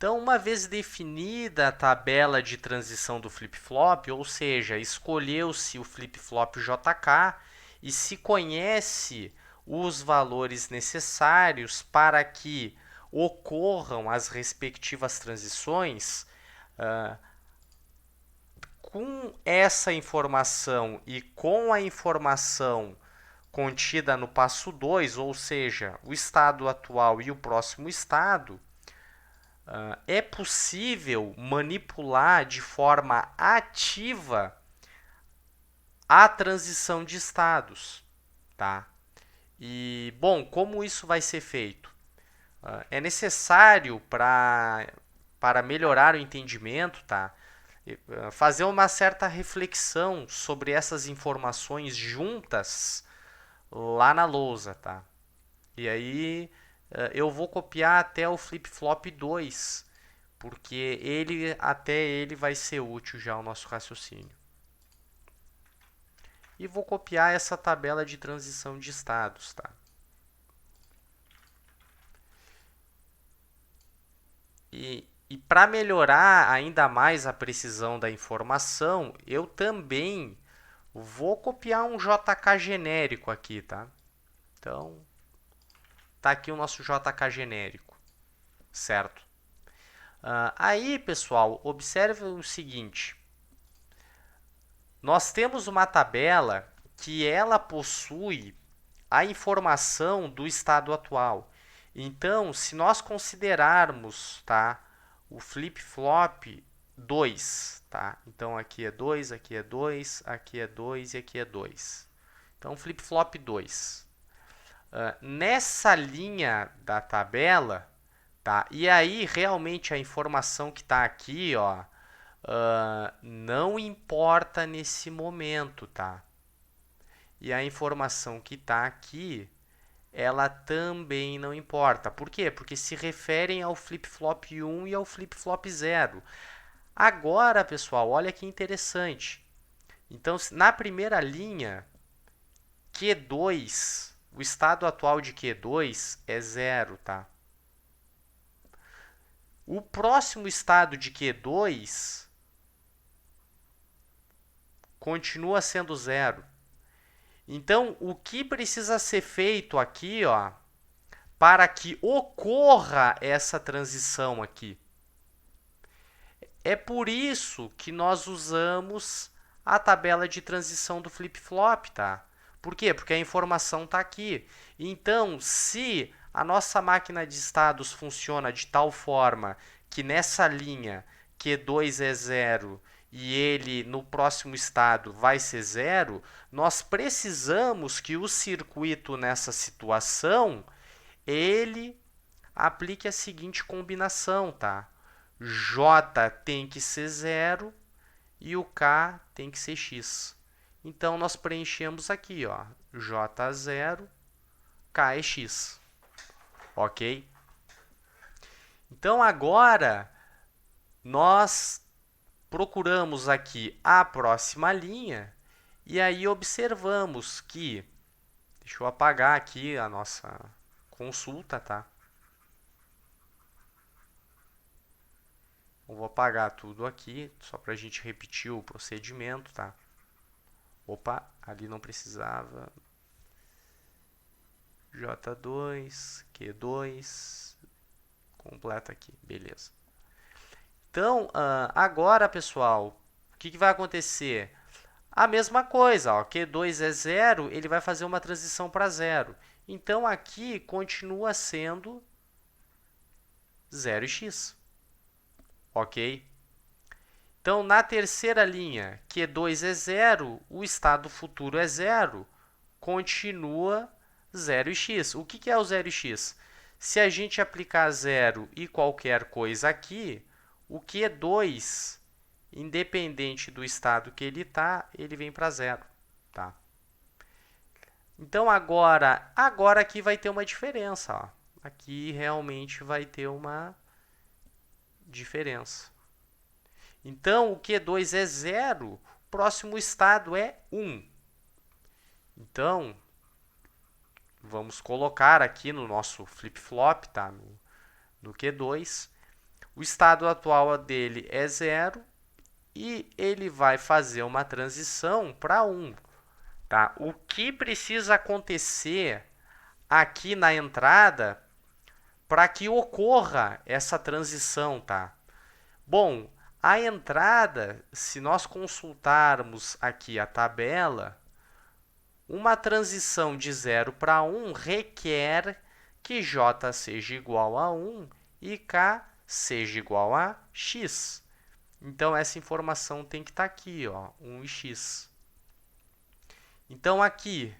Então, uma vez definida a tabela de transição do flip-flop, ou seja, escolheu-se o flip-flop JK e se conhece os valores necessários para que ocorram as respectivas transições, com essa informação e com a informação contida no passo 2, ou seja, o estado atual e o próximo estado, é possível manipular de forma ativa a transição de estados, tá? E, bom, como isso vai ser feito? É necessário para melhorar o entendimento, tá? Fazer uma certa reflexão sobre essas informações juntas lá na lousa, tá? E aí eu vou copiar até o flip-flop 2, porque até ele vai ser útil já o nosso raciocínio. E vou copiar essa tabela de transição de estados, tá? E para melhorar ainda mais a precisão da informação, eu também vou copiar um JK genérico aqui, tá? Então, tá aqui o nosso JK genérico, certo? Aí, pessoal, observe o seguinte. Nós temos uma tabela que ela possui a informação do estado atual. Então, se nós considerarmos, tá, o flip-flop 2, tá? Então aqui é 2, aqui é 2, aqui é 2 e aqui é 2. Então, flip-flop 2. Nessa linha da tabela, tá? E aí realmente a informação que está aqui, ó, não importa nesse momento, tá? E a informação que está aqui, ela também não importa. Por quê? Porque se referem ao flip-flop 1 e ao flip-flop 0. Agora, pessoal, olha que interessante. Então, na primeira linha, Q2, o estado atual de Q2 é 0, tá? O próximo estado de Q2 continua sendo 0. Então, o que precisa ser feito aqui, ó, para que ocorra essa transição aqui? É por isso que nós usamos a tabela de transição do flip-flop, tá? Por quê? Porque a informação está aqui. Então, se a nossa máquina de estados funciona de tal forma que nessa linha Q2 é 0 e ele no próximo estado vai ser 0, nós precisamos que o circuito nessa situação ele aplique a seguinte combinação, tá? J tem que ser 0 e o K tem que ser X. Então, nós preenchemos aqui, ó, J 0, K é X. Ok? Então, agora, nós procuramos aqui a próxima linha e aí observamos que... Deixa eu apagar aqui a nossa consulta, tá? Eu vou apagar tudo aqui, só para a gente repetir o procedimento, tá? Opa, ali não precisava. J2, Q2, completa aqui, beleza. Então, agora, pessoal, o que vai acontecer? A mesma coisa, ó, Q2 é 0, ele vai fazer uma transição para 0. Então, aqui continua sendo 0 e x, ok? Então, na terceira linha, Q2 é 0, o estado futuro é 0, continua 0 e x. O que é o 0 e x? Se a gente aplicar 0 e qualquer coisa aqui, o Q2, independente do estado que ele está, ele vem para 0. Tá? Então, agora aqui vai ter uma diferença. Ó. Aqui realmente vai ter uma diferença. Então, o Q2 é 0, o próximo estado é 1. Então, vamos colocar aqui no nosso flip-flop, tá? No Q2. O estado atual dele é 0 e ele vai fazer uma transição para 1. Tá? O que precisa acontecer aqui na entrada para que ocorra essa transição, tá? Bom, a entrada, se nós consultarmos aqui a tabela, uma transição de 0 para 1 requer que j seja igual a 1 e k seja igual a x. Então, essa informação tem que estar aqui, ó, 1 e x. Então, aqui,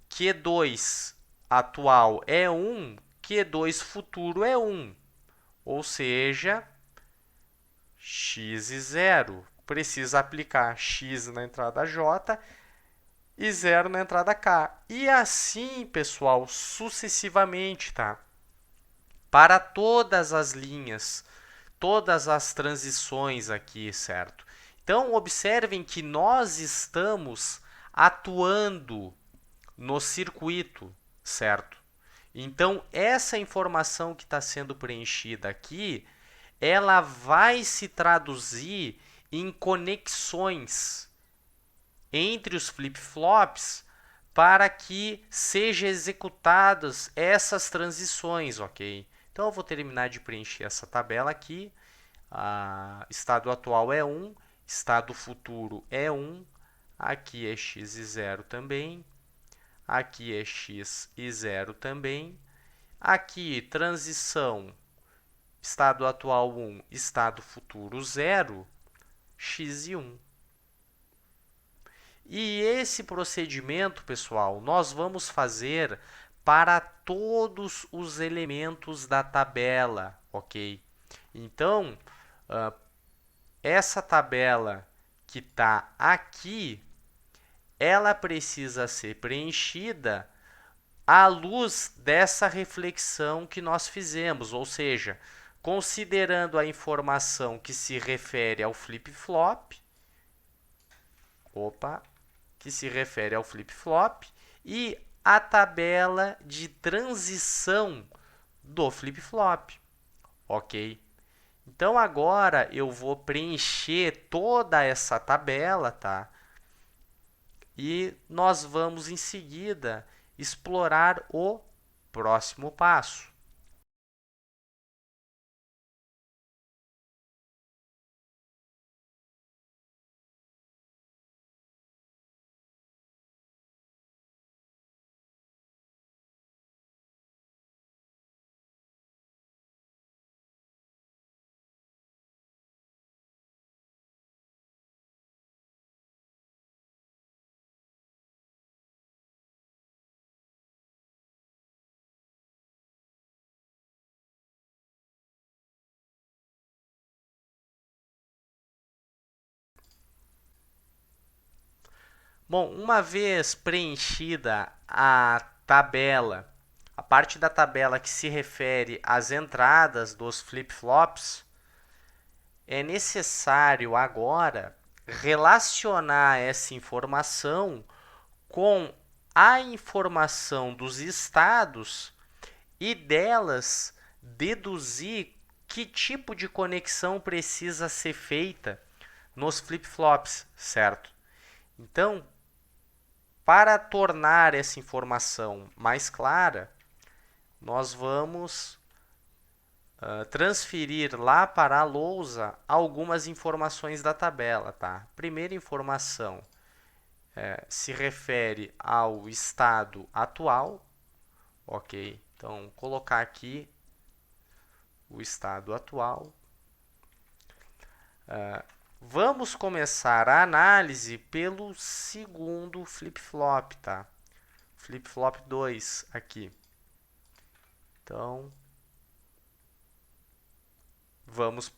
Q2 atual é 1, Q2 futuro é 1. Ou seja, x e 0. Precisa aplicar x na entrada j e 0 na entrada k. E assim, pessoal, sucessivamente, tá? Para todas as linhas, todas as transições aqui, certo? Então, observem que nós estamos atuando no circuito, certo? Então, essa informação que está sendo preenchida aqui, ela vai se traduzir em conexões entre os flip-flops para que sejam executadas essas transições, ok? Então, eu vou terminar de preencher essa tabela aqui. Estado atual é 1, estado futuro é 1, aqui é x e 0 também, aqui é x e 0 também, aqui transição, estado atual 1, estado futuro 0, x e 1. E esse procedimento, pessoal, nós vamos fazer para todos os elementos da tabela, ok? Então, essa tabela que está aqui, ela precisa ser preenchida à luz dessa reflexão que nós fizemos, ou seja, considerando a informação que se refere ao flip-flop, e a tabela de transição do flip-flop, ok? Então, agora eu vou preencher toda essa tabela, tá? E nós vamos, em seguida, explorar o próximo passo. Bom, uma vez preenchida a tabela, a parte da tabela que se refere às entradas dos flip-flops, é necessário agora relacionar essa informação com a informação dos estados e delas deduzir que tipo de conexão precisa ser feita nos flip-flops, certo? Então, para tornar essa informação mais clara, nós vamos transferir lá para a lousa algumas informações da tabela, tá? Primeira informação se refere ao estado atual, ok? Então, colocar aqui o estado atual. Vamos começar a análise pelo segundo flip-flop, tá? Flip-flop 2 aqui. Então, vamos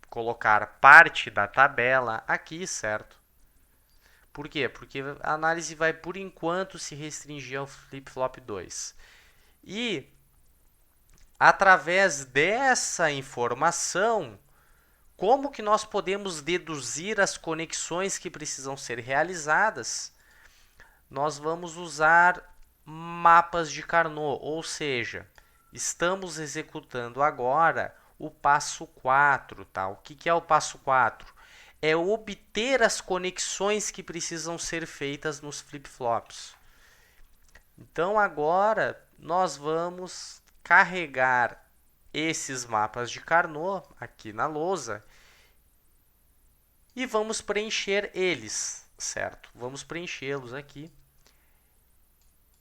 colocar parte da tabela aqui, certo? Por quê? Porque a análise vai, por enquanto, se restringir ao flip-flop 2. E, através dessa informação, como que nós podemos deduzir as conexões que precisam ser realizadas? Nós vamos usar mapas de Carnot, ou seja, estamos executando agora o passo 4, tá? O que é o passo 4? É obter as conexões que precisam ser feitas nos flip-flops. Então, agora, nós vamos carregar esses mapas de Carnot aqui na lousa e vamos preencher eles, certo? Vamos preenchê-los aqui.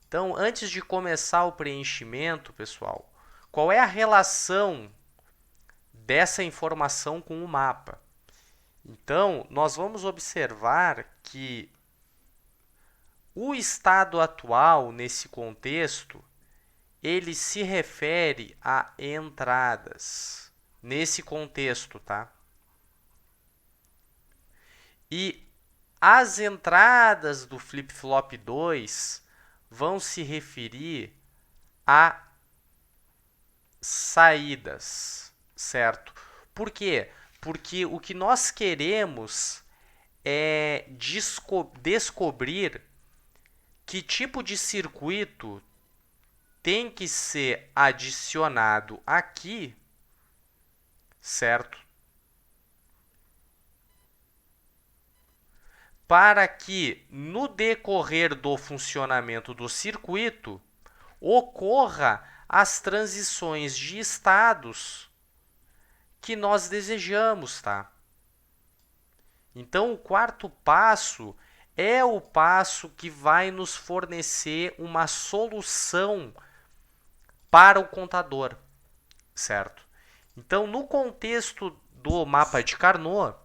Então, antes de começar o preenchimento, pessoal, qual é a relação dessa informação com o mapa? Então, nós vamos observar que o estado atual, nesse contexto, ele se refere a entradas. Nesse contexto, tá? E as entradas do flip-flop 2 vão se referir a saídas, certo? Por quê? Porque o que nós queremos é descobrir que tipo de circuito tem que ser adicionado aqui, certo? Para que no decorrer do funcionamento do circuito ocorra as transições de estados que nós desejamos, tá? Então, o quarto passo é o passo que vai nos fornecer uma solução para o contador, certo? Então, no contexto do mapa de Carnot,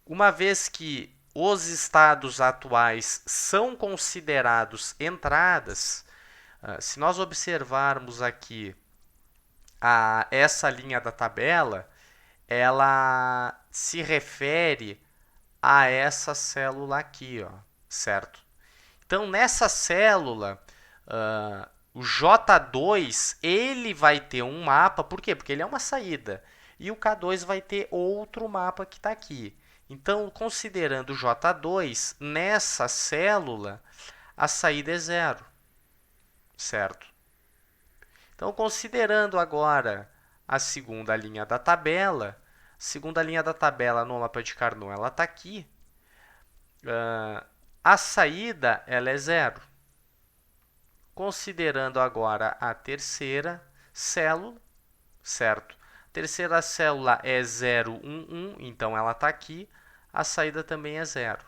uma vez que os estados atuais são considerados entradas, se nós observarmos aqui essa linha da tabela, ela se refere a essa célula aqui, ó, certo? Então, nessa célula, o J2 ele vai ter um mapa, por quê? Porque ele é uma saída. E o K2 vai ter outro mapa que está aqui. Então, considerando o J2, nessa célula, a saída é 0, certo? Então, considerando agora a segunda linha da tabela, no mapa de Carnot, ela está aqui. A saída ela é 0. Considerando agora a terceira célula, certo? A terceira célula é 0, 1, 1, então ela está aqui. A saída também é 0.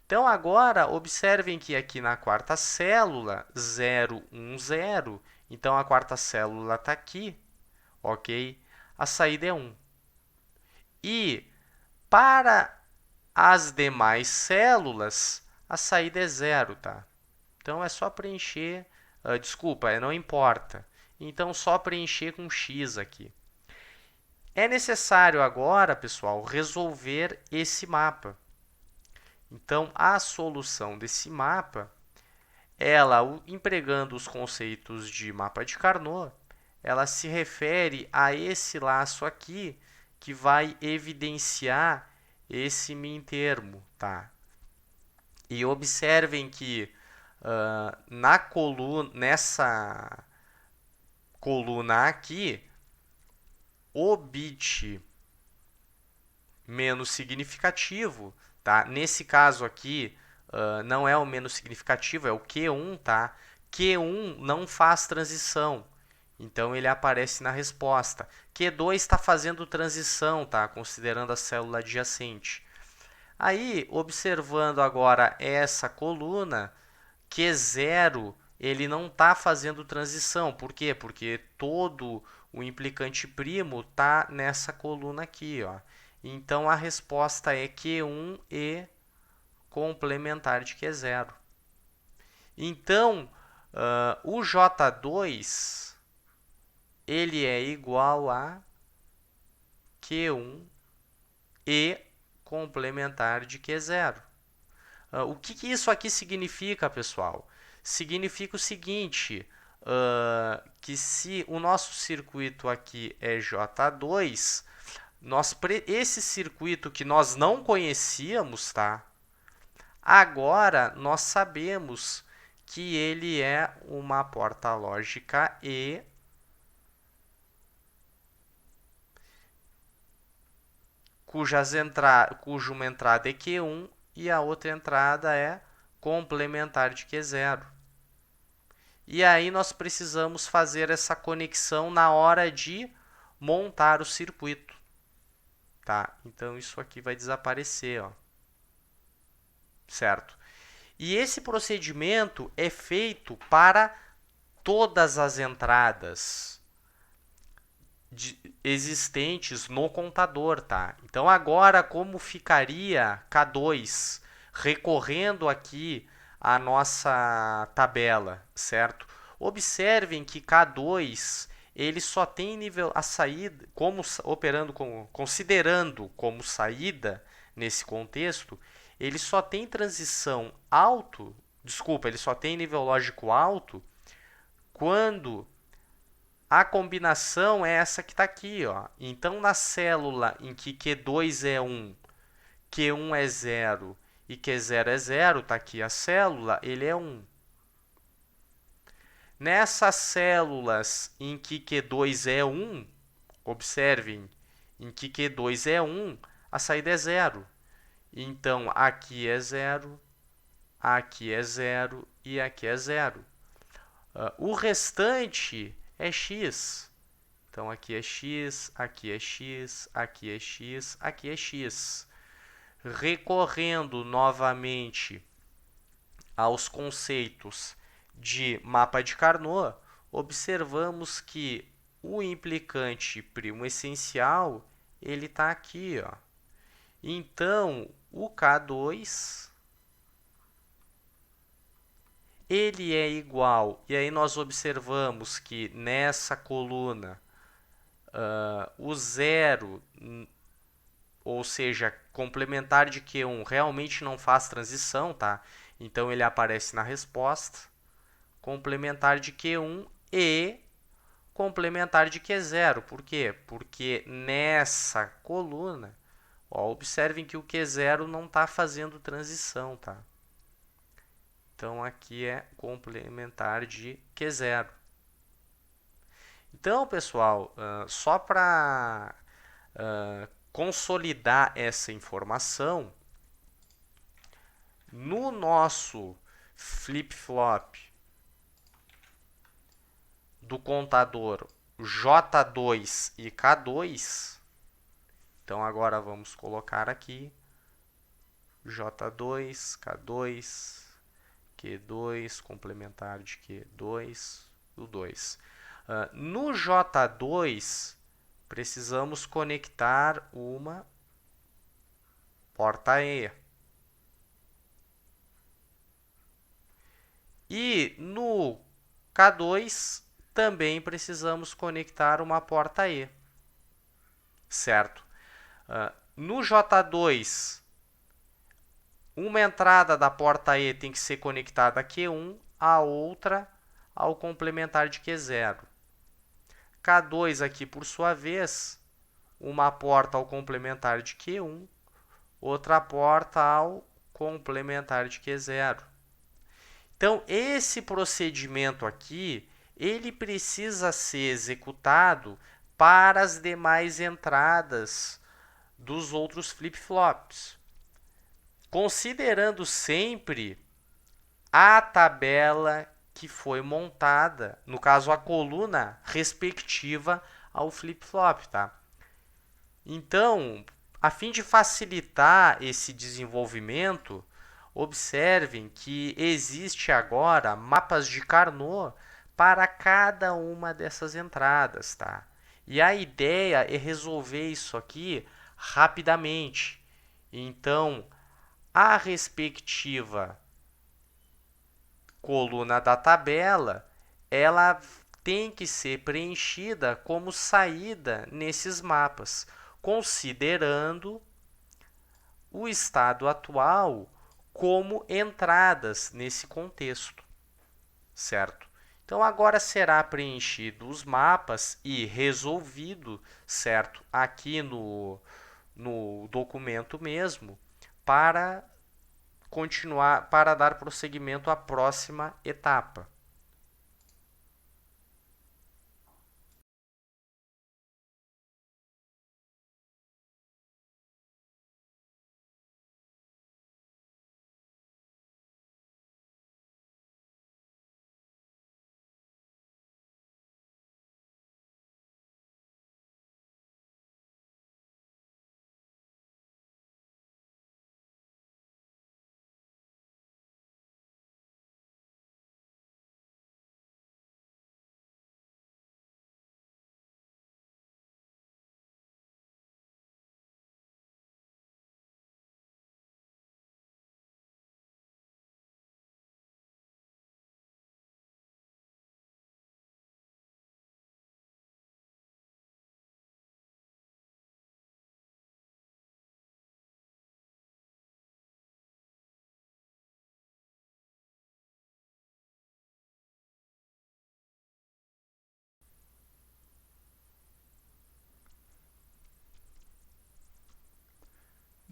Então, agora, observem que aqui na quarta célula, 0, 1, 0. Então, a quarta célula está aqui, ok? A saída é 1. E, para as demais células, a saída é 0, tá? Então, é só preencher... desculpa, não importa. Então, só preencher com X aqui. É necessário agora, pessoal, resolver esse mapa. Então, a solução desse mapa, ela, empregando os conceitos de mapa de Carnot, ela se refere a esse laço aqui, que vai evidenciar esse min-termo, tá? E observem que nessa coluna aqui, o bit menos significativo, tá? Nesse caso aqui, não é o menos significativo, é o Q1, tá? Q1 não faz transição, então ele aparece na resposta. Q2 está fazendo transição, tá? Considerando a célula adjacente. Aí, observando agora essa coluna, Q0 ele não está fazendo transição. Por quê? Porque todo o implicante primo está nessa coluna aqui, ó. Então, a resposta é Q1 e complementar de Q0. Então, o J2 ele é igual a Q1 e complementar de Q0. O que isso aqui significa, pessoal? Significa o seguinte, que se o nosso circuito aqui é J2, esse circuito que nós não conhecíamos, tá? Agora nós sabemos que ele é uma porta lógica E cuja uma entrada é Q1 e a outra entrada é complementar de Q0. E aí nós precisamos fazer essa conexão na hora de montar o circuito. Tá? Então isso aqui vai desaparecer, ó. Certo? E esse procedimento é feito para todas as entradas existentes no contador, tá? Então agora como ficaria K2 recorrendo aqui à nossa tabela, certo? Observem que K2 ele só tem nível a saída, como operando considerando como saída nesse contexto, ele só tem transição alto, ele só tem nível lógico alto quando a combinação é essa que está aqui, ó. Então, na célula em que Q2 é 1, Q1 é 0 e Q0 é 0, está aqui a célula, ele é 1. Nessas células em que Q2 é 1, observem, em que Q2 é 1, a saída é 0. Então, aqui é 0, aqui é 0 e aqui é 0. O restante é x. Então, aqui é x, aqui é x, aqui é x, aqui é x. Recorrendo novamente aos conceitos de mapa de Carnot, observamos que o implicante primo essencial ele está aqui, ó. Então, o K2 ele é igual, e aí nós observamos que nessa coluna o zero, ou seja, complementar de Q1 realmente não faz transição, tá? Então ele aparece na resposta. Complementar de Q1 e complementar de Q0. Por quê? Porque nessa coluna, ó, observem que o Q0 não está fazendo transição, tá? Então aqui é complementar de Q0. Então, pessoal, só para consolidar essa informação, no nosso flip-flop do contador J2 e K2, então agora vamos colocar aqui J2, K2, Q2, complementar de Q2, o 2. No J2, precisamos conectar uma porta E. E no K2, também precisamos conectar uma porta E. Certo? No J2, uma entrada da porta E tem que ser conectada a Q1, a outra ao complementar de Q0. K2 aqui, por sua vez, uma porta ao complementar de Q1, outra porta ao complementar de Q0. Então, esse procedimento aqui, ele precisa ser executado para as demais entradas dos outros flip-flops, considerando sempre a tabela que foi montada, no caso a coluna respectiva ao flip-flop, tá? Então, a fim de facilitar esse desenvolvimento, observem que existe agora mapas de Carnot para cada uma dessas entradas, tá? E a ideia é resolver isso aqui rapidamente. Então, a respectiva coluna da tabela, ela tem que ser preenchida como saída nesses mapas, considerando o estado atual como entradas nesse contexto, certo? Então agora será preenchido os mapas e resolvido, certo? Aqui no documento mesmo, para continuar para dar prosseguimento à próxima etapa.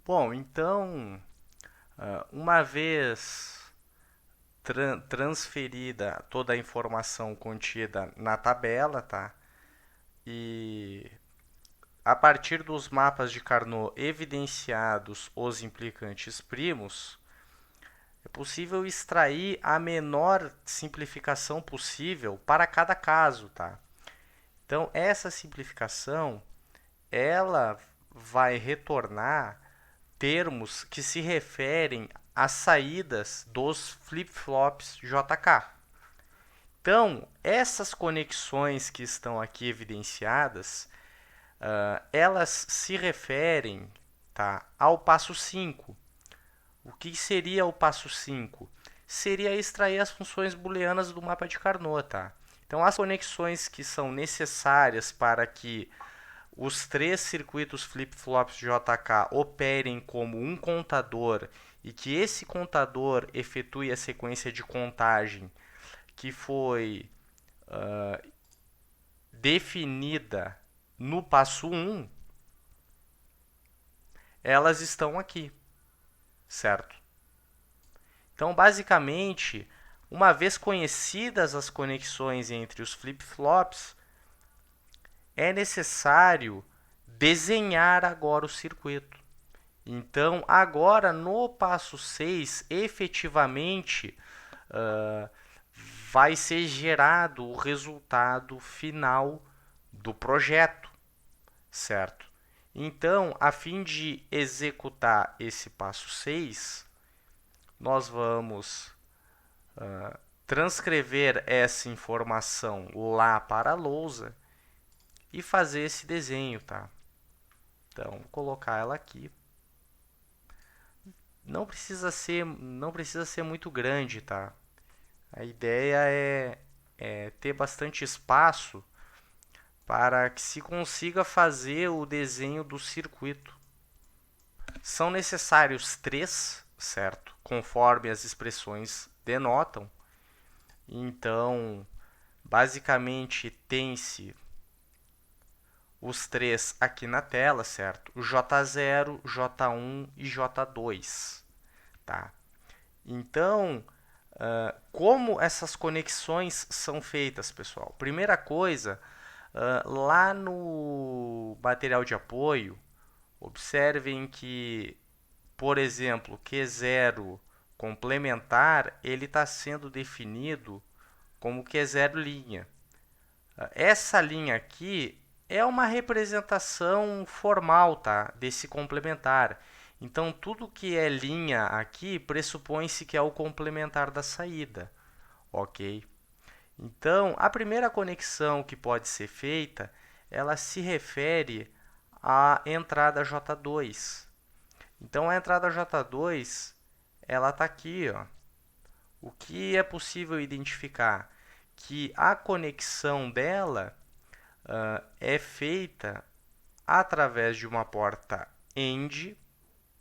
Bom, então, uma vez transferida toda a informação contida na tabela, tá? E a partir dos mapas de Carnot evidenciados os implicantes primos, é possível extrair a menor simplificação possível para cada caso, tá? Então, essa simplificação, ela vai retornar termos que se referem às saídas dos flip-flops JK. Então, essas conexões que estão aqui evidenciadas, elas se referem, tá, ao passo 5. O que seria o passo 5? Seria extrair as funções booleanas do mapa de Carnot. Tá? Então, as conexões que são necessárias para que os três circuitos flip-flops JK operem como um contador e que esse contador efetue a sequência de contagem que foi definida no passo 1, elas estão aqui, certo? Então, basicamente, uma vez conhecidas as conexões entre os flip-flops, é necessário desenhar agora o circuito. Então, agora no passo 6, efetivamente, vai ser gerado o resultado final do projeto, certo? Então, a fim de executar esse passo 6, nós vamos transcrever essa informação lá para a lousa e fazer esse desenho, tá? Então, vou colocar ela aqui. Não precisa ser muito grande, tá? A ideia é ter bastante espaço para que se consiga fazer o desenho do circuito. São necessários 3, certo? Conforme as expressões denotam. Então, basicamente, tem-se os 3 aqui na tela, certo? O J0, J1 e J2, tá? Então, como essas conexões são feitas, pessoal? Primeira coisa, lá no material de apoio, observem que, por exemplo, Q0 complementar, ele está sendo definido como Q0 linha. Essa linha aqui é uma representação formal, tá, desse complementar. Então, tudo que é linha aqui pressupõe-se que é o complementar da saída, ok? Então, a primeira conexão que pode ser feita, ela se refere à entrada J2. Então, a entrada J2, ela está aqui, ó. O que é possível identificar? Que a conexão dela é feita através de uma porta AND,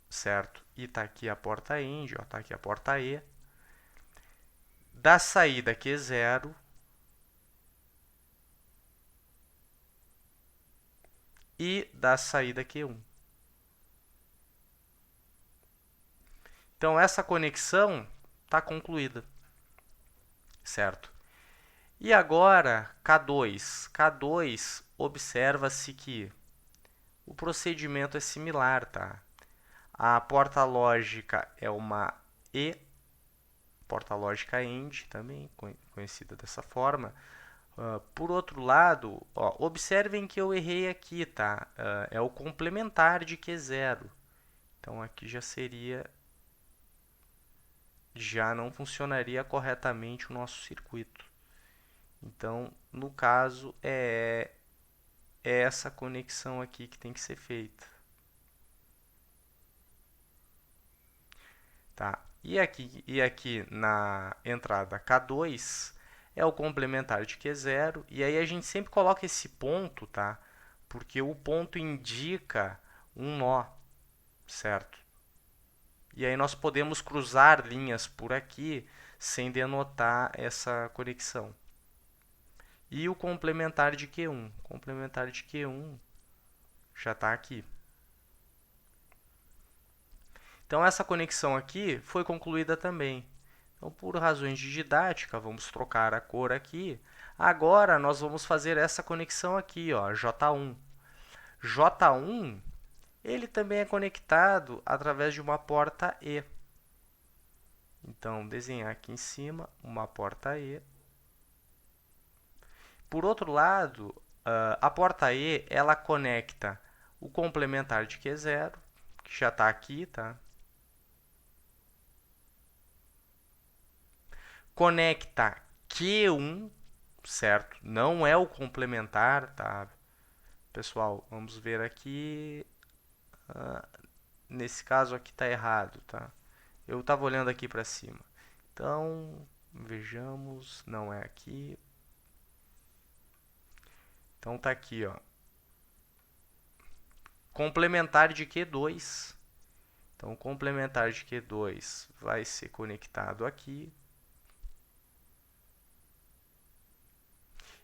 certo? E está aqui a porta AND, está aqui a porta E. Da saída Q0 e da saída Q1. Então, essa conexão está concluída, certo? E agora, K2. K2, observa-se que o procedimento é similar, tá? A porta lógica é uma E, porta lógica AND, também conhecida dessa forma. Por outro lado, ó, observem que eu errei aqui, tá? É o complementar de Q0. Então, aqui já não funcionaria corretamente o nosso circuito. Então, no caso, é essa conexão aqui que tem que ser feita. Tá? E aqui na entrada K2 é o complementar de Q0. E aí a gente sempre coloca esse ponto, tá? Porque o ponto indica um nó, certo? E aí nós podemos cruzar linhas por aqui sem denotar essa conexão. E o complementar de Q1. O complementar de Q1 já está aqui. Então, essa conexão aqui foi concluída também. Então, por razões de didática, vamos trocar a cor aqui. Agora, nós vamos fazer essa conexão aqui, ó, J1. J1, ele também é conectado através de uma porta E. Então, desenhar aqui em cima uma porta E. Por outro lado, a porta E, ela conecta o complementar de Q0, que já está aqui, tá? Conecta Q1, certo? Não é o complementar, tá? Pessoal, vamos ver aqui. Nesse caso aqui está errado, tá? Eu estava olhando aqui para cima. Então, vejamos, não é aqui. Então tá aqui, ó. Complementar de Q2. Então, o complementar de Q2 vai ser conectado aqui.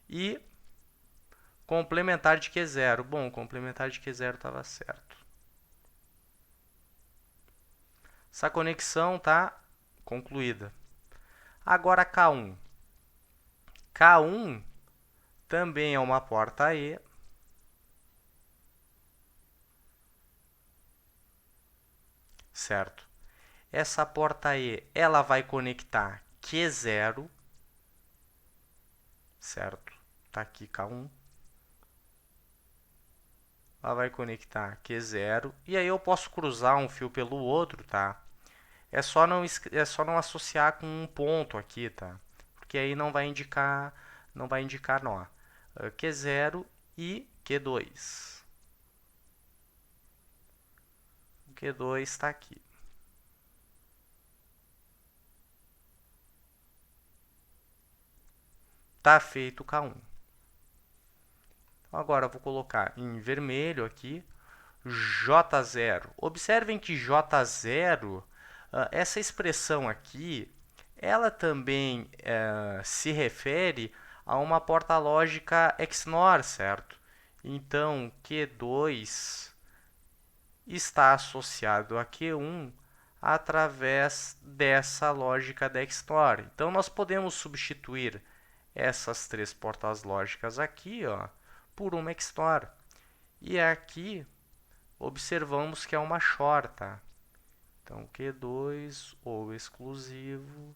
E complementar de Q0. Bom, complementar de Q0 estava certo. Essa conexão está concluída. Agora K1. K1 também é uma porta E. Certo? Essa porta E, ela vai conectar Q0. Certo? Tá aqui K1. Ela vai conectar Q0. E aí eu posso cruzar um fio pelo outro, tá? É só não associar com um ponto aqui, tá? Porque aí não vai indicar nó. Q0 e Q2. O Q2 está aqui. Tá feito o K1. Então, agora eu vou colocar em vermelho aqui J0. Observem que J0, essa expressão aqui, ela também se refere a uma porta lógica XNOR, certo? Então, Q2 está associado a Q1 através dessa lógica da XNOR. Então, nós podemos substituir essas três portas lógicas aqui, ó, por uma XNOR. E aqui observamos que é uma XOR, tá? Então, Q2 ou exclusivo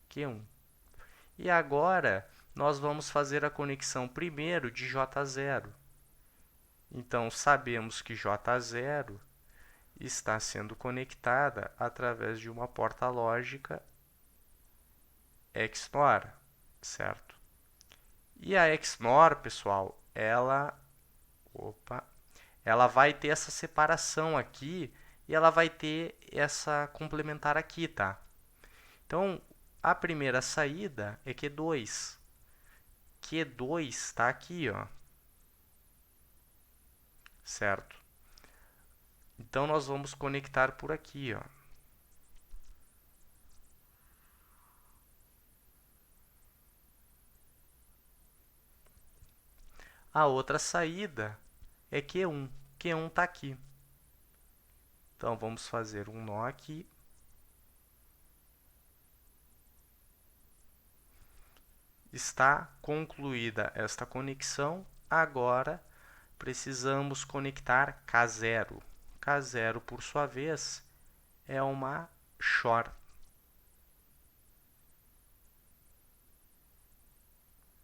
Q1. E agora, nós vamos fazer a conexão primeiro de J0. Então, sabemos que J0 está sendo conectada através de uma porta lógica XNOR, certo? E a XNOR, pessoal, ela vai ter essa separação aqui e ela vai ter essa complementar aqui, tá? Então, a primeira saída é Q2. Q2 está aqui, ó. Certo? Então, nós vamos conectar por aqui, ó. A outra saída é Q1. Q1 está aqui. Então, vamos fazer um nó aqui. Está concluída esta conexão. Agora precisamos conectar K0. K0, por sua vez, é uma short.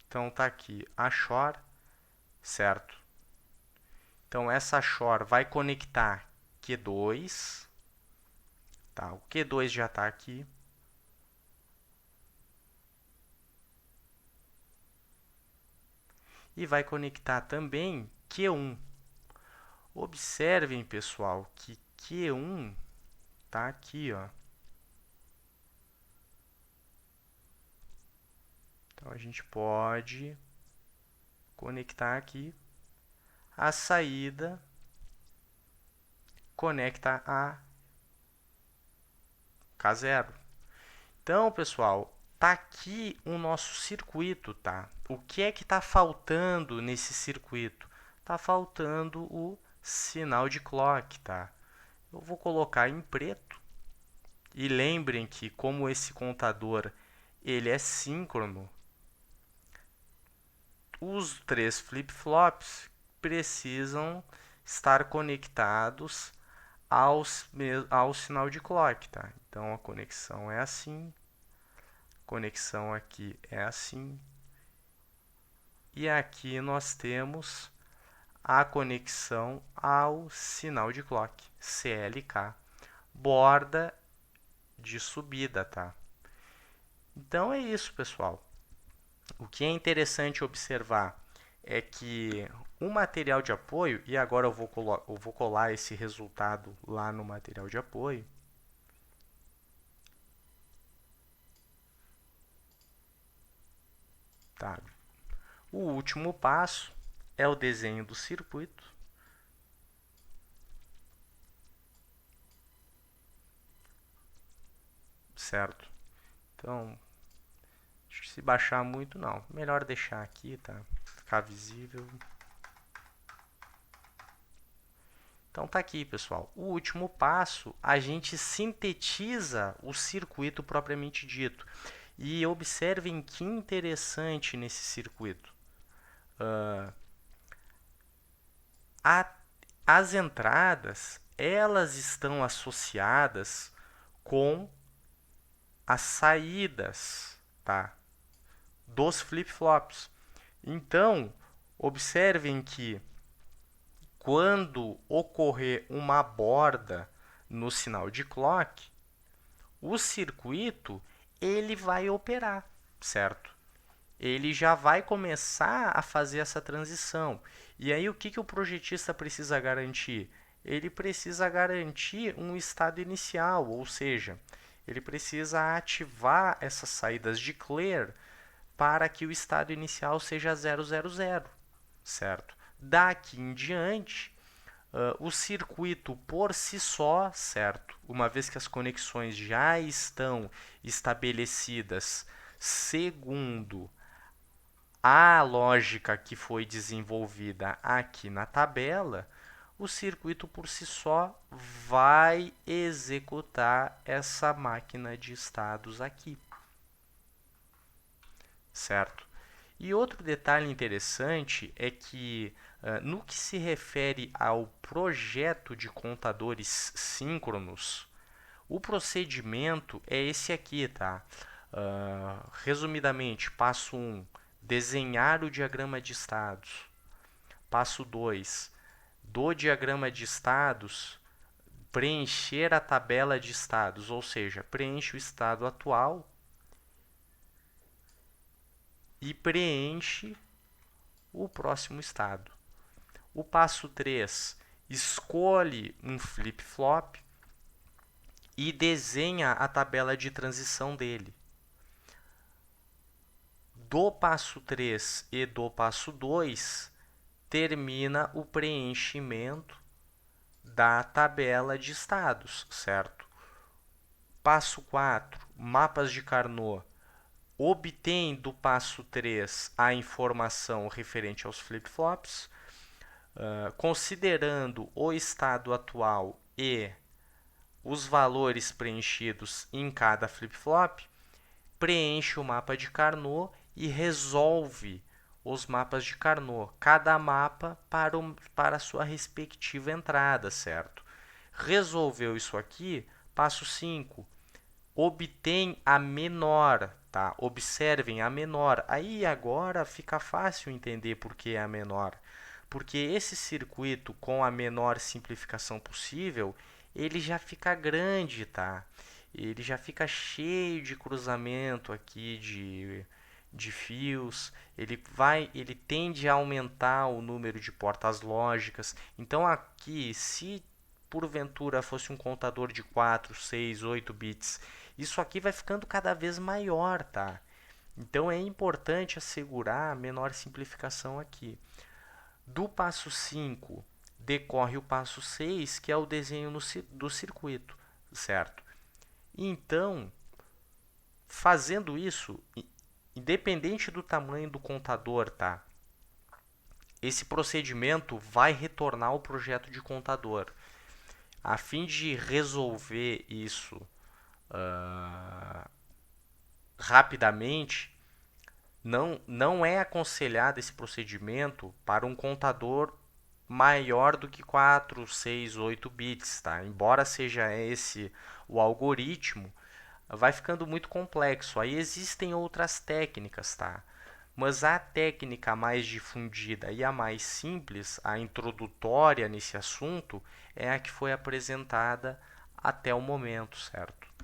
Então está aqui a short, certo? Então essa short vai conectar Q2, tá? O Q2 já está aqui. E vai conectar também Q1. Observem, pessoal, que Q1 está aqui, ó. Então a gente pode conectar aqui. A saída conecta a K0. Então, pessoal, tá aqui o nosso circuito, tá? O que é que está faltando nesse circuito? Tá faltando o sinal de clock, tá? Eu vou colocar em preto. E lembrem que como esse contador ele é síncrono, os 3 flip-flops precisam estar conectados ao sinal de clock, tá? Então a conexão é assim, conexão aqui é assim, e aqui nós temos a conexão ao sinal de clock, CLK, borda de subida, tá? Então é isso, pessoal. O que é interessante observar é que o material de apoio, e agora eu vou colar esse resultado lá no material de apoio. Tá. O último passo é o desenho do circuito. Certo? Então, acho que se baixar muito, não. Melhor deixar aqui, tá? Ficar visível. Então tá aqui, pessoal. O último passo, a gente sintetiza o circuito propriamente dito. E observem que interessante nesse circuito. As entradas, elas estão associadas com as saídas, tá? Dos flip-flops. Então, observem que quando ocorrer uma borda no sinal de clock, o circuito ele vai operar, certo? Ele já vai começar a fazer essa transição. E aí o que o projetista precisa garantir? Ele precisa garantir um estado inicial, ou seja, ele precisa ativar essas saídas de clear para que o estado inicial seja 000, certo? Daqui em diante, o circuito por si só, certo? Uma vez que as conexões já estão estabelecidas segundo a lógica que foi desenvolvida aqui na tabela, o circuito por si só vai executar essa máquina de estados aqui, certo? E outro detalhe interessante é que, no que se refere ao projeto de contadores síncronos, o procedimento é esse aqui, tá? Resumidamente, passo 1, desenhar o diagrama de estados. Passo 2, do diagrama de estados, preencher a tabela de estados, ou seja, preenche o estado atual e preenche o próximo estado. O passo 3, escolhe um flip-flop e desenha a tabela de transição dele. Do passo 3 e do passo 2, termina o preenchimento da tabela de estados, certo? Passo 4, mapas de Carnot. Obtém do passo 3 a informação referente aos flip-flops, considerando o estado atual e os valores preenchidos em cada flip-flop, preenche o mapa de Carnot e resolve os mapas de Carnot, cada mapa para a sua respectiva entrada, certo? Resolveu isso aqui, passo 5, obtém a menor, tá? Observem a menor. Aí agora fica fácil entender por que é a menor. Porque esse circuito com a menor simplificação possível, ele já fica grande, tá? Ele já fica cheio de cruzamento aqui de fios, ele tende a aumentar o número de portas lógicas. Então aqui, se porventura fosse um contador de 4, 6, 8 bits, isso aqui vai ficando cada vez maior, tá? Então é importante assegurar a menor simplificação aqui. Do passo 5 decorre o passo 6, que é o desenho do circuito, certo? Então, fazendo isso, independente do tamanho do contador, tá? Esse procedimento vai retornar ao projeto de contador. A fim de resolver isso rapidamente, não é aconselhado esse procedimento para um contador maior do que 4, 6, 8 bits, tá? Embora seja esse o algoritmo, vai ficando muito complexo. Aí existem outras técnicas, tá? Mas a técnica mais difundida e a mais simples, a introdutória nesse assunto, é a que foi apresentada até o momento, certo?